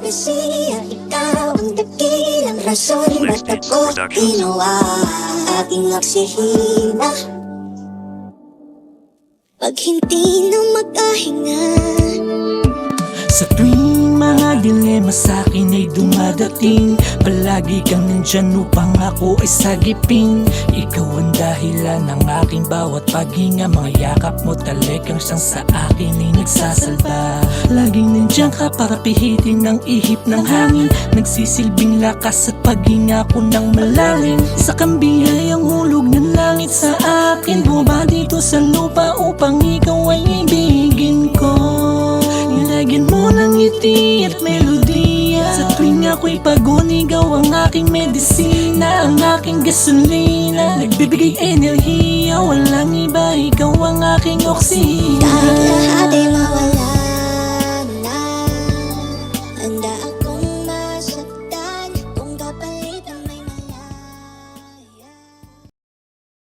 Mesiya, ikaw ang dakilang rason. Ba't ako ginawa aking oksihina? Pag hindi na magkahinga, sa tuwing mga dilema sa'kin ay dumadating, palagi kang nandyan upang ako ay sagipin. Ikaw ang dahilan ng aking bawat paghinga. Mga yakap mo talagang siyang sa akin ay nagsasalba. Laging nandyan ka para pihitin ng ihip ng hangin. Nagsisilbing lakas at paghinga ko ng malalim. Sa kambihay ang hulog ng langit sa akin. Bumaba dito sa lupa upang ikaw ay ibigin ko. Nilagyan mo ng ngiti at melodiya. Sa tuwing ako'y pagod, ikaw ang aking medisina, ang aking gasolina. Nagbibigay enerhiya, walang iba, ikaw ang aking oksina. kahit lahat ay mawala na, handa